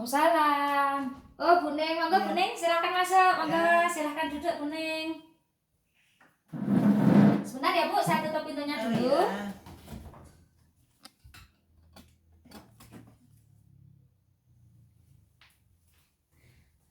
Waalaikumsalam. Oh, Bu Neng, monggo Ya. Bu Neng, silakan masuk. Monggo, Ya. silakan duduk Bu Neng. Sebentar ya Bu, saya tutup pintunya Oh, dulu. ya.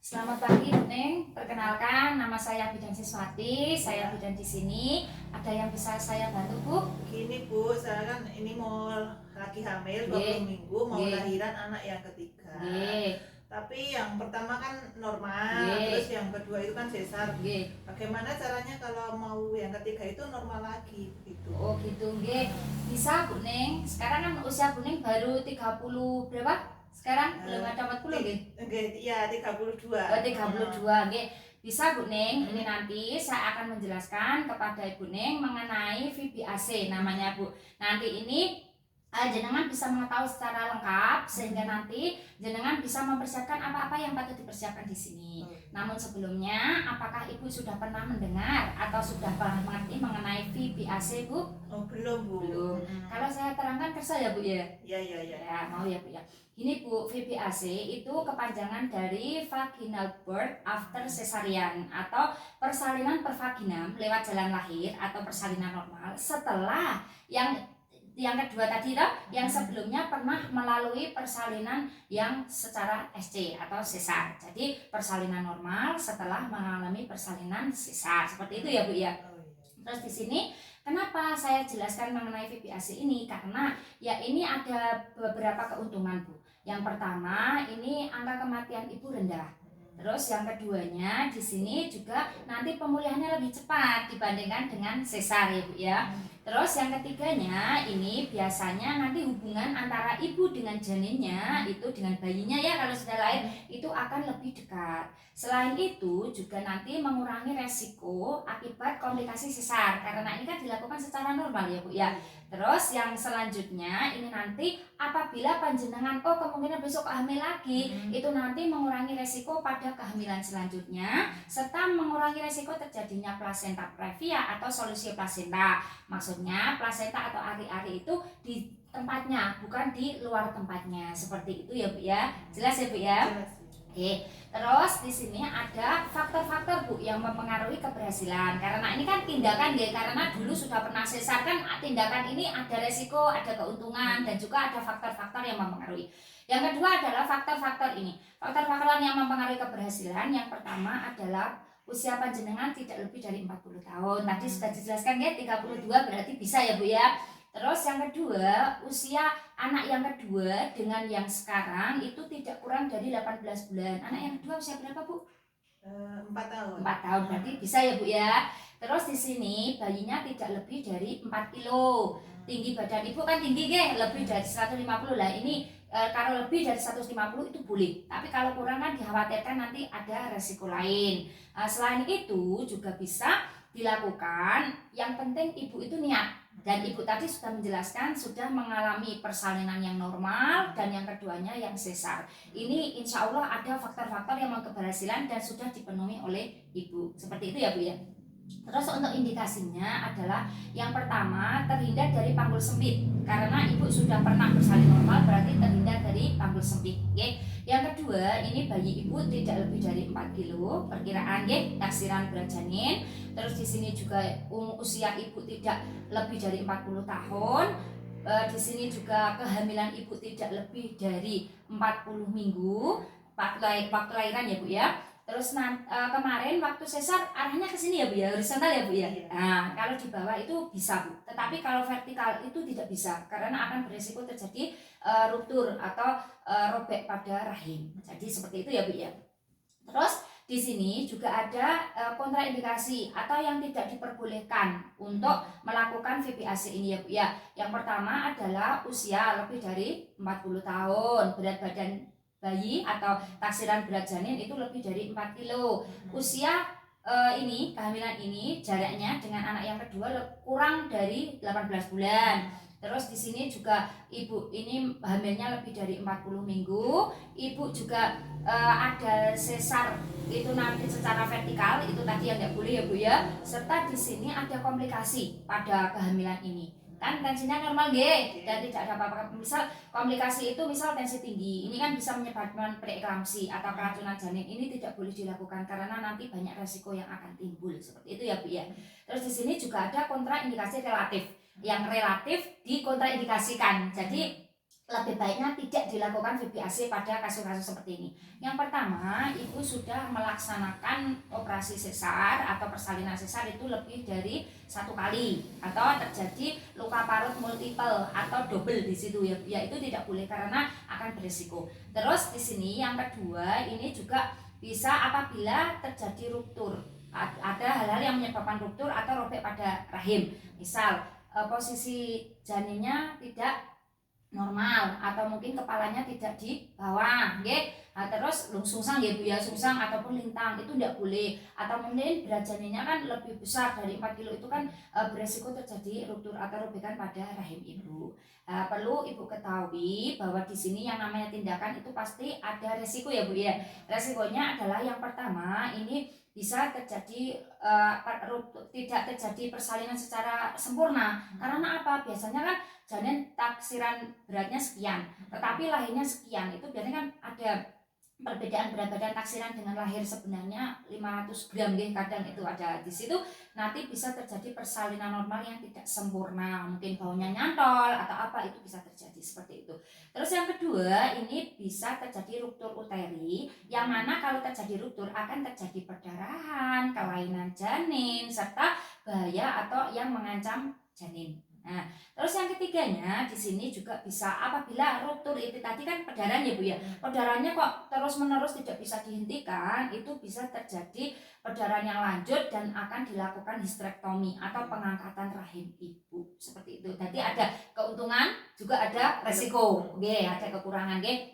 Selamat pagi Bu Neng. Perkenalkan, nama saya Bidan Siswati. Saya bidan di sini. Ada yang bisa saya bantu Bu? Begini Bu, saya kan ini mau lagi hamil 20 Nggih. minggu, mau Nggih. lahiran anak yang ketiga. Nggih, Tapi yang pertama kan normal, Nggih. terus yang kedua itu kan sesar. nggih. Bagaimana caranya kalau mau yang ketiga itu normal lagi gitu? Oh gitu, nggih. Bisa Bu Neng. Sekarang kan usia Bu Neng baru 30 berapa? Sekarang belum ada 40 nggih? Nggih, iya 32. Oh, 32, nggih. Bisa Bu Neng, ini nanti saya akan menjelaskan kepada Ibu Neng mengenai VBAC namanya Bu. Nanti ini jenengan bisa mengetahui secara lengkap sehingga nanti jenengan bisa mempersiapkan apa-apa yang patut dipersiapkan di sini. Namun sebelumnya, apakah Ibu sudah pernah mendengar atau sudah pernah mengerti mengenai VBAC Bu? Oh, belum Bu. Belum. Kalau saya terangkan kersa ya Bu ya? Iya, iya, iya. Ya, mau ya Bu ya. Gini Bu, VBAC itu kepanjangan dari vaginal birth after cesarean atau persalinan pervaginam lewat jalan lahir atau persalinan normal setelah yang kedua tadi toh, yang sebelumnya pernah melalui persalinan yang secara SC atau sesar. Jadi persalinan normal setelah mengalami persalinan sesar. Seperti itu ya Bu ya. Oh, iya. Terus di sini kenapa saya jelaskan mengenai VBAC ini? Karena ya ini ada beberapa keuntungan Bu. Yang pertama ini angka kematian ibu rendah. Terus yang keduanya di sini juga nanti pemulihannya lebih cepat dibandingkan dengan sesar ya Bu ya. Terus yang ketiganya ini biasanya nanti hubungan antara ibu dengan janinnya itu dengan bayinya ya kalau sudah lahir itu akan lebih dekat. Selain itu juga nanti mengurangi resiko akibat komplikasi sesar karena ini kan dilakukan secara normal ya Bu ya. Terus yang selanjutnya ini nanti apabila panjenengan kemungkinan besok hamil lagi itu nanti mengurangi resiko pada kehamilan selanjutnya serta mengurangi resiko terjadinya plasenta previa atau solusi plasenta. Maksudnya plasenta atau ari-ari itu di tempatnya bukan di luar tempatnya. Seperti itu ya Bu ya. Jelas ya Bu ya? Jelas. Oke, terus di sini ada faktor-faktor Bu yang mempengaruhi keberhasilan. Karena ini kan tindakan ya, karena dulu sudah pernah sesar kan tindakan ini ada resiko, ada keuntungan dan juga ada faktor-faktor yang mempengaruhi. Yang kedua adalah faktor-faktor ini. Faktor-faktor yang mempengaruhi keberhasilan yang pertama adalah usia panjenengan tidak lebih dari 40 tahun. Tadi sudah dijelaskan ya 32 berarti bisa ya Bu ya. Terus yang kedua, usia anak yang kedua dengan yang sekarang itu tidak kurang dari 18 bulan. Anak yang kedua usia berapa Bu? 4 tahun. 4 tahun berarti bisa ya Bu ya. Terus di sini bayinya tidak lebih dari 4 kilo. Tinggi badan ibu kan tinggi ya, lebih dari 150 lah. Ini kalau lebih dari 150 itu boleh. Tapi kalau kurang kan dikhawatirkan nanti ada resiko lain. Selain itu juga bisa dilakukan. Yang penting ibu itu niat. Dan ibu tadi sudah menjelaskan sudah mengalami persalinan yang normal dan yang keduanya yang sesar. Ini insya Allah ada faktor-faktor yang keberhasilan dan sudah dipenuhi oleh ibu. Seperti itu ya Bu ya. Terus untuk indikasinya adalah yang pertama terhindar dari panggul sempit. Karena ibu sudah pernah bersalin normal berarti terhindar dari panggul sempit. Okay? Yang kedua ini bayi ibu tidak lebih dari 4 kilo perkiraan taksiran berat janin. Terus di sini juga usia ibu tidak lebih dari 40 tahun. Di sini juga kehamilan ibu tidak lebih dari 40 minggu waktu lahiran ya Bu ya. Terus kemarin waktu sesar arahnya ke sini ya Bu ya, horizontal ya Bu ya. Nah, kalau di bawah itu bisa Bu. Tetapi kalau vertikal itu tidak bisa karena akan berisiko terjadi ruptur atau robek pada rahim. Jadi seperti itu ya Bu ya. Terus di sini juga ada kontraindikasi atau yang tidak diperbolehkan untuk melakukan VBAC ini ya Bu ya. Yang pertama adalah usia lebih dari 40 tahun, berat badan bayi atau taksiran berat janin itu lebih dari 4 kilo. Usia ini kehamilan ini jaraknya dengan anak yang kedua kurang dari 18 bulan. Terus di sini juga ibu ini hamilnya lebih dari 40 minggu. Ibu juga ada sesar itu nanti secara vertikal itu tadi yang nggak boleh ya Bu ya. Serta di sini ada komplikasi pada kehamilan ini. kan tensinya normal nggih dan tidak ada apa-apa. Misal komplikasi itu misal tensi tinggi, ini kan bisa menyebabkan preeklamsi atau keracunan janin. Ini tidak boleh dilakukan karena nanti banyak resiko yang akan timbul seperti itu ya Bu ya. Terus di sini juga ada kontraindikasi relatif, yang relatif dikontraindikasikan. Jadi lebih baiknya tidak dilakukan VBAC pada kasus-kasus seperti ini. Yang pertama, ibu sudah melaksanakan operasi sesar atau persalinan sesar itu lebih dari 1 kali, atau terjadi luka parut multiple atau double di situ ya, ya itu tidak boleh karena akan berisiko. Terus di sini yang kedua, ini juga bisa apabila terjadi ruptur. Ada hal-hal yang menyebabkan ruptur atau robek pada rahim. Misal posisi janinnya tidak normal atau mungkin kepalanya tidak di bawah, nggih. Nah, terus sungsang ya Bu ya, sungsang ataupun lintang itu tidak boleh. Atau mungkin berat janinnya kan lebih besar dari 4 kilo, itu kan beresiko terjadi ruptur atau robekan pada rahim ibu. Perlu ibu ketahui bahwa di sini yang namanya tindakan itu pasti ada resiko ya Bu ya. Resikonya adalah yang pertama, ini bisa terjadi tidak terjadi persalinan secara sempurna. Karena apa? Biasanya kan janin taksiran beratnya sekian, tetapi lahirnya sekian. Itu biasanya kan ada perbedaan berat badan taksiran dengan lahir sebenarnya 500 gram gitu, kadang itu ada di situ. Nanti bisa terjadi persalinan normal yang tidak sempurna, mungkin baunya nyantol atau apa, itu bisa terjadi seperti itu. Terus yang kedua, ini bisa terjadi ruptur uteri, yang mana kalau terjadi ruptur akan terjadi perdarahan, kelainan janin, serta bahaya atau yang mengancam janin. Nah, terus yang ketiganya di sini juga bisa apabila ruptur itu tadi kan perdarahan ya Bu ya. Perdarahannya kok terus-menerus tidak bisa dihentikan, itu bisa terjadi perdarahan yang lanjut dan akan dilakukan histrektomi atau pengangkatan rahim ibu. Seperti itu. Jadi ada keuntungan, juga ada resiko. Oke, ada kekurangan, oke.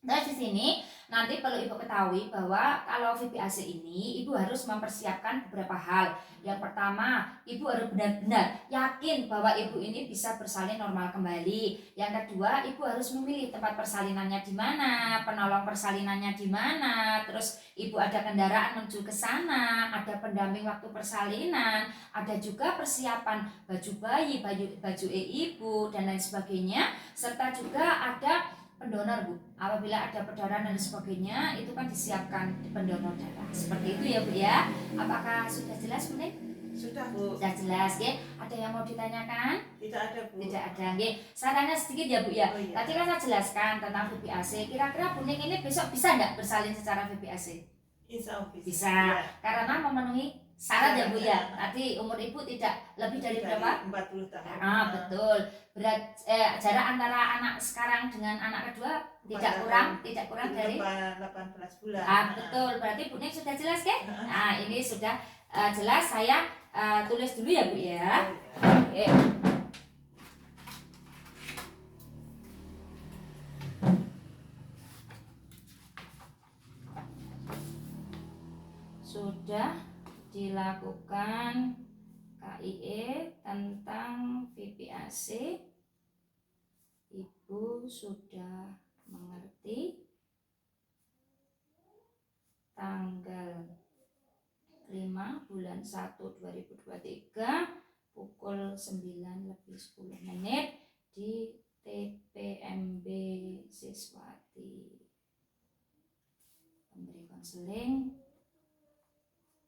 Terus di sini nanti perlu ibu ketahui bahwa kalau VBAC ini ibu harus mempersiapkan beberapa hal. Yang pertama, ibu harus benar-benar yakin bahwa ibu ini bisa bersalin normal kembali. Yang kedua, ibu harus memilih tempat persalinannya di mana, penolong persalinannya di mana. Terus ibu ada kendaraan menuju ke sana, ada pendamping waktu persalinan, ada juga persiapan baju bayi, baju ibu dan lain sebagainya, serta juga ada pendonor Bu. Apabila ada perdarahan dan sebagainya, itu kan disiapkan pendonor darah. Seperti itu ya Bu ya. Apakah sudah jelas Bu? Sudah Bu. Sudah jelas ya. Ada yang mau ditanyakan? Tidak ada Bu. Tidak ada. Nggih. Saya tanya sedikit ya Bu ya. Oh, iya. Tadi kan saya jelaskan tentang VBAC. Kira-kira Bu Ning ini besok bisa nggak bersalin secara VBAC? Insya Allah bisa. Bisa. Ya. Karena memenuhi syarat ya Bu ya. Tadi umur ibu tidak lebih dari berapa? 40 tahun. Betul. Jarak antara anak sekarang dengan anak kedua tidak kurang dari 18 bulan. betul. Berarti Bu Ning sudah jelas kan? Nah, ini sudah jelas. Saya tulis dulu ya Bu ya. Oke. Sudah dilakukan KIE tentang VBAC, ibu sudah mengerti. Tanggal 5 bulan 1 2023 pukul 9:10 di TPMB Siswati, pemberi konseling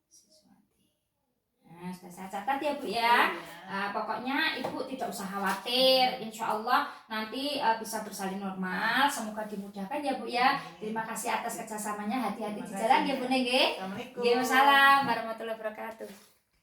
Siswati. Nah, sudah saya catat ya Bu ya. Pokoknya ibu tidak usah khawatir, insya Allah nanti bisa bersalin normal. Semoga dimudahkan ya Bu ya. Terima kasih atas kerjasamanya, hati-hati di jalan ya Bu Ning. Assalamualaikum. Waalaikumsalam warahmatullahi wabarakatuh.